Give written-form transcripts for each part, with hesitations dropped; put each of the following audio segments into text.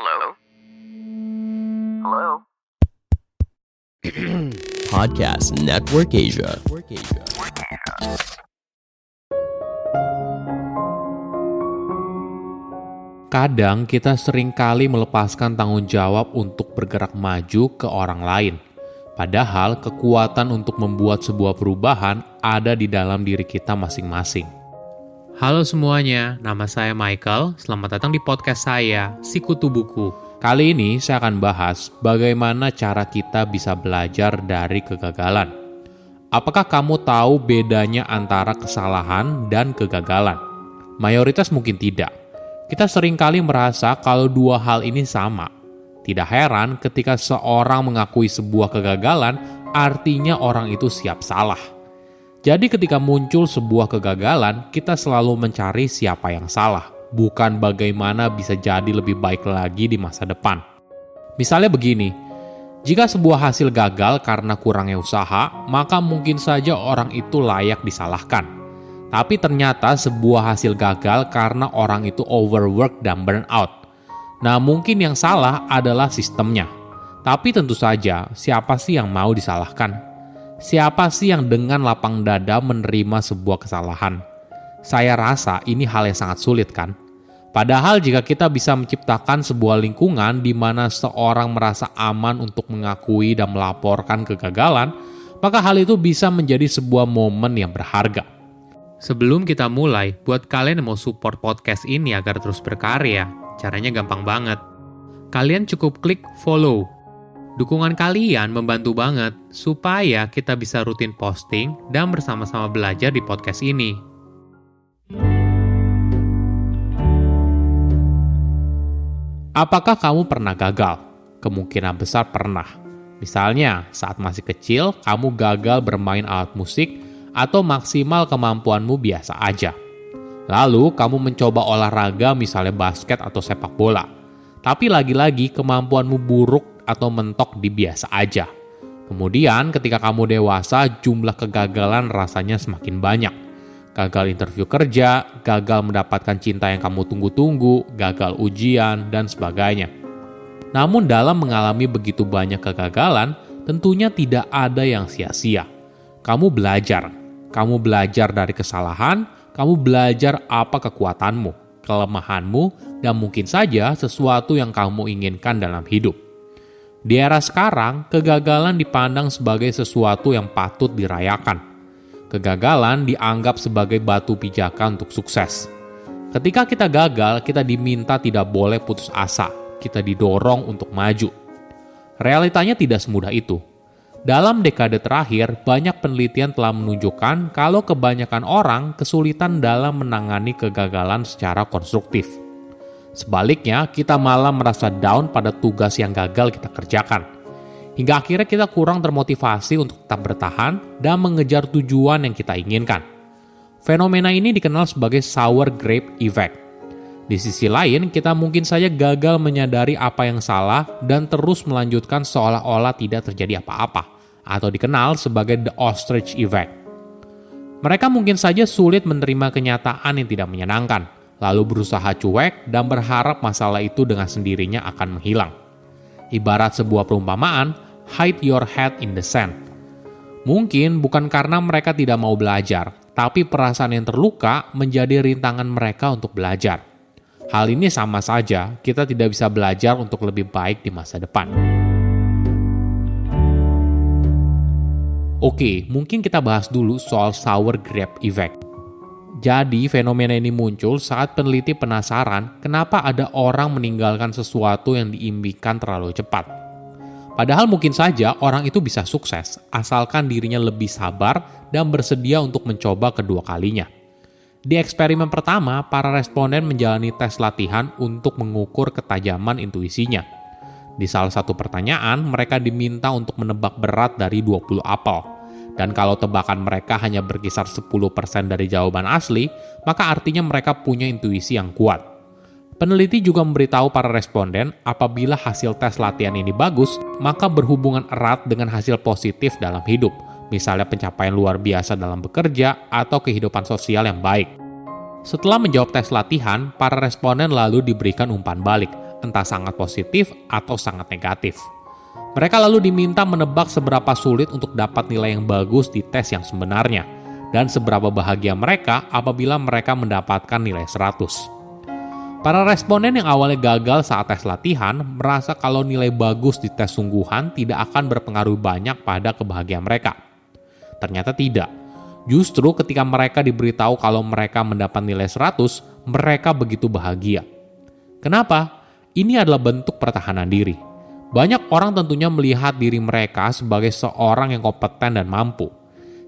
Hello? Hello? Podcast Network Asia. Kadang kita seringkali melepaskan tanggung jawab untuk bergerak maju ke orang lain. Padahal kekuatan untuk membuat sebuah perubahan ada di dalam diri kita masing-masing. Halo semuanya, nama saya Michael. Selamat datang di podcast saya, Sikutu Buku. Kali ini saya akan bahas bagaimana cara kita bisa belajar dari kegagalan. Apakah kamu tahu bedanya antara kesalahan dan kegagalan? Mayoritas mungkin tidak. Kita seringkali merasa kalau dua hal ini sama. Tidak heran ketika seorang mengakui sebuah kegagalan, artinya orang itu siap salah. Jadi ketika muncul sebuah kegagalan, kita selalu mencari siapa yang salah, bukan bagaimana bisa jadi lebih baik lagi di masa depan. Misalnya begini, jika sebuah hasil gagal karena kurangnya usaha, maka mungkin saja orang itu layak disalahkan. Tapi ternyata sebuah hasil gagal karena orang itu overwork dan burnout. Nah, mungkin yang salah adalah sistemnya. Tapi tentu saja, siapa sih yang mau disalahkan? Siapa sih yang dengan lapang dada menerima sebuah kesalahan? Saya rasa ini hal yang sangat sulit kan? Padahal jika kita bisa menciptakan sebuah lingkungan di mana seorang merasa aman untuk mengakui dan melaporkan kegagalan, maka hal itu bisa menjadi sebuah momen yang berharga. Sebelum kita mulai, buat kalian yang mau support podcast ini agar terus berkarya, caranya gampang banget. Kalian cukup klik follow. Dukungan kalian membantu banget supaya kita bisa rutin posting dan bersama-sama belajar di podcast ini. Apakah kamu pernah gagal? Kemungkinan besar pernah. Misalnya, saat masih kecil, kamu gagal bermain alat musik atau maksimal kemampuanmu biasa aja. Lalu, kamu mencoba olahraga misalnya basket atau sepak bola. Tapi lagi-lagi kemampuanmu buruk atau mentok di biasa aja. Kemudian ketika kamu dewasa, jumlah kegagalan rasanya semakin banyak. Gagal interview kerja, gagal mendapatkan cinta yang kamu tunggu-tunggu, gagal ujian, dan sebagainya. Namun dalam mengalami begitu banyak kegagalan, tentunya tidak ada yang sia-sia. Kamu belajar dari kesalahan, kamu belajar apa kekuatanmu, kelemahanmu, dan mungkin saja sesuatu yang kamu inginkan dalam hidup. Di era sekarang, kegagalan dipandang sebagai sesuatu yang patut dirayakan. Kegagalan dianggap sebagai batu pijakan untuk sukses. Ketika kita gagal, kita diminta tidak boleh putus asa. Kita didorong untuk maju. Realitanya tidak semudah itu. Dalam dekade terakhir, banyak penelitian telah menunjukkan kalau kebanyakan orang kesulitan dalam menangani kegagalan secara konstruktif. Sebaliknya, kita malah merasa down pada tugas yang gagal kita kerjakan. Hingga akhirnya kita kurang termotivasi untuk tetap bertahan dan mengejar tujuan yang kita inginkan. Fenomena ini dikenal sebagai sour grape effect. Di sisi lain, kita mungkin saja gagal menyadari apa yang salah dan terus melanjutkan seolah-olah tidak terjadi apa-apa, atau dikenal sebagai the ostrich effect. Mereka mungkin saja sulit menerima kenyataan yang tidak menyenangkan, lalu berusaha cuek dan berharap masalah itu dengan sendirinya akan menghilang. Ibarat sebuah perumpamaan, hide your head in the sand. Mungkin bukan karena mereka tidak mau belajar, tapi perasaan yang terluka menjadi rintangan mereka untuk belajar. Hal ini sama saja, kita tidak bisa belajar untuk lebih baik di masa depan. Oke, mungkin kita bahas dulu soal sour grape effect. Jadi, fenomena ini muncul saat peneliti penasaran kenapa ada orang meninggalkan sesuatu yang diimpikan terlalu cepat. Padahal mungkin saja orang itu bisa sukses, asalkan dirinya lebih sabar dan bersedia untuk mencoba kedua kalinya. Di eksperimen pertama, para responden menjalani tes latihan untuk mengukur ketajaman intuisinya. Di salah satu pertanyaan, mereka diminta untuk menebak berat dari 20 apel. Dan kalau tebakan mereka hanya berkisar 10% dari jawaban asli, maka artinya mereka punya intuisi yang kuat. Peneliti juga memberitahu para responden apabila hasil tes latihan ini bagus, maka berhubungan erat dengan hasil positif dalam hidup, misalnya pencapaian luar biasa dalam bekerja atau kehidupan sosial yang baik. Setelah menjawab tes latihan, para responden lalu diberikan umpan balik. entah sangat positif atau sangat negatif. Mereka lalu diminta menebak seberapa sulit untuk dapat nilai yang bagus di tes yang sebenarnya, dan seberapa bahagia mereka apabila mereka mendapatkan nilai 100. Para responden yang awalnya gagal saat tes latihan merasa kalau nilai bagus di tes sungguhan tidak akan berpengaruh banyak pada kebahagiaan mereka. Ternyata tidak. Justru ketika mereka diberitahu kalau mereka mendapat nilai 100, mereka begitu bahagia. Kenapa? Ini adalah bentuk pertahanan diri. Banyak orang tentunya melihat diri mereka sebagai seorang yang kompeten dan mampu.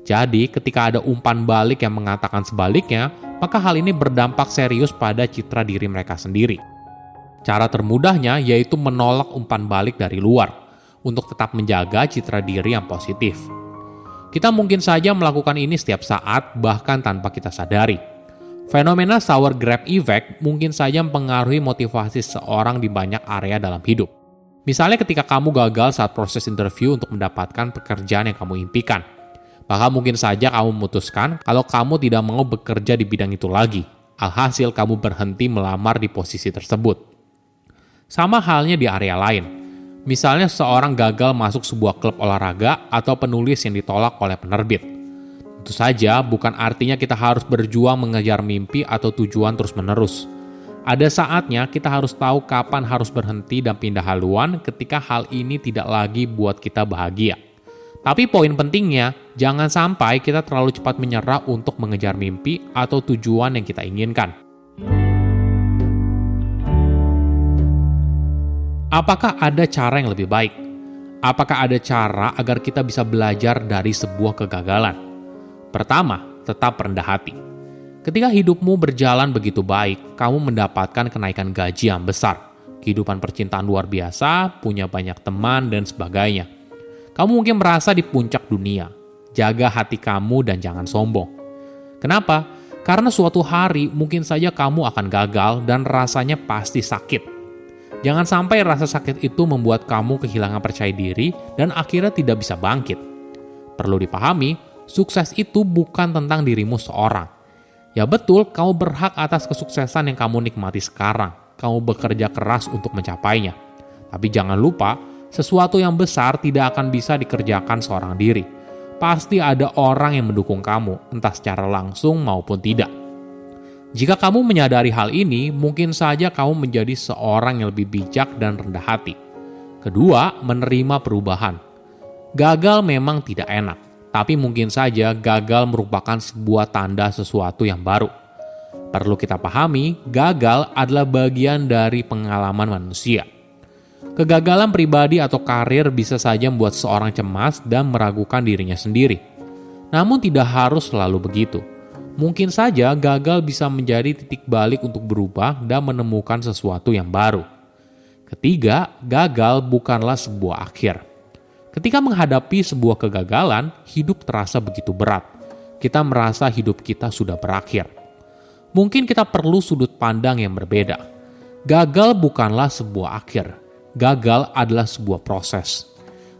Jadi ketika ada umpan balik yang mengatakan sebaliknya, maka hal ini berdampak serius pada citra diri mereka sendiri. Cara termudahnya yaitu menolak umpan balik dari luar, untuk tetap menjaga citra diri yang positif. Kita mungkin saja melakukan ini setiap saat, bahkan tanpa kita sadari. Fenomena sour grape effect mungkin saja mempengaruhi motivasi seorang di banyak area dalam hidup. Misalnya ketika kamu gagal saat proses interview untuk mendapatkan pekerjaan yang kamu impikan. Bahkan mungkin saja kamu memutuskan kalau kamu tidak mau bekerja di bidang itu lagi. Alhasil kamu berhenti melamar di posisi tersebut. Sama halnya di area lain. Misalnya seorang gagal masuk sebuah klub olahraga atau penulis yang ditolak oleh penerbit. Tentu saja bukan artinya kita harus berjuang mengejar mimpi atau tujuan terus-menerus. Ada saatnya kita harus tahu kapan harus berhenti dan pindah haluan ketika hal ini tidak lagi buat kita bahagia. Tapi poin pentingnya, jangan sampai kita terlalu cepat menyerah untuk mengejar mimpi atau tujuan yang kita inginkan. Apakah ada cara yang lebih baik? Apakah ada cara agar kita bisa belajar dari sebuah kegagalan? Pertama, tetap rendah hati. Ketika hidupmu berjalan begitu baik, kamu mendapatkan kenaikan gaji yang besar, kehidupan percintaan luar biasa, punya banyak teman, dan sebagainya. Kamu mungkin merasa di puncak dunia. Jaga hati kamu dan jangan sombong. Kenapa? Karena suatu hari mungkin saja kamu akan gagal dan rasanya pasti sakit. Jangan sampai rasa sakit itu membuat kamu kehilangan percaya diri dan akhirnya tidak bisa bangkit. Perlu dipahami, sukses itu bukan tentang dirimu seorang. Ya betul, kamu berhak atas kesuksesan yang kamu nikmati sekarang. Kamu bekerja keras untuk mencapainya. Tapi jangan lupa, sesuatu yang besar tidak akan bisa dikerjakan seorang diri. Pasti ada orang yang mendukung kamu, entah secara langsung maupun tidak. Jika kamu menyadari hal ini, mungkin saja kamu menjadi seorang yang lebih bijak dan rendah hati. Kedua, menerima perubahan. Gagal memang tidak enak, tapi mungkin saja gagal merupakan sebuah tanda sesuatu yang baru. Perlu kita pahami, gagal adalah bagian dari pengalaman manusia. Kegagalan pribadi atau karir bisa saja membuat seorang cemas dan meragukan dirinya sendiri. Namun tidak harus selalu begitu. Mungkin saja gagal bisa menjadi titik balik untuk berubah dan menemukan sesuatu yang baru. Ketiga, gagal bukanlah sebuah akhir. Ketika menghadapi sebuah kegagalan, hidup terasa begitu berat. Kita merasa hidup kita sudah berakhir. Mungkin kita perlu sudut pandang yang berbeda. Gagal bukanlah sebuah akhir. Gagal adalah sebuah proses.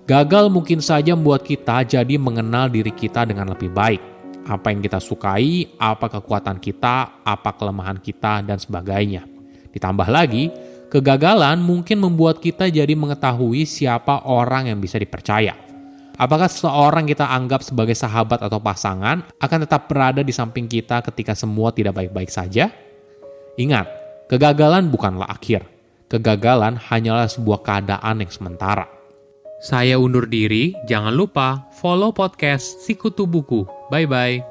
Gagal mungkin saja membuat kita jadi mengenal diri kita dengan lebih baik. Apa yang kita sukai, apa kekuatan kita, apa kelemahan kita, dan sebagainya. Ditambah lagi, kegagalan mungkin membuat kita jadi mengetahui siapa orang yang bisa dipercaya. Apakah seseorang kita anggap sebagai sahabat atau pasangan akan tetap berada di samping kita ketika semua tidak baik-baik saja? Ingat, kegagalan bukanlah akhir. Kegagalan hanyalah sebuah keadaan yang sementara. Saya undur diri, jangan lupa follow podcast Sikutu Buku. Bye-bye.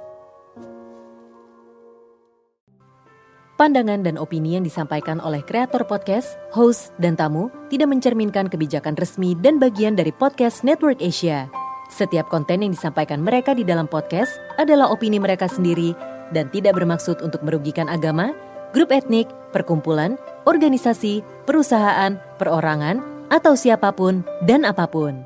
Pandangan dan opini yang disampaikan oleh kreator podcast, host, dan tamu tidak mencerminkan kebijakan resmi dan bagian dari podcast Network Asia. Setiap konten yang disampaikan mereka di dalam podcast adalah opini mereka sendiri dan tidak bermaksud untuk merugikan agama, grup etnik, perkumpulan, organisasi, perusahaan, perorangan, atau siapapun dan apapun.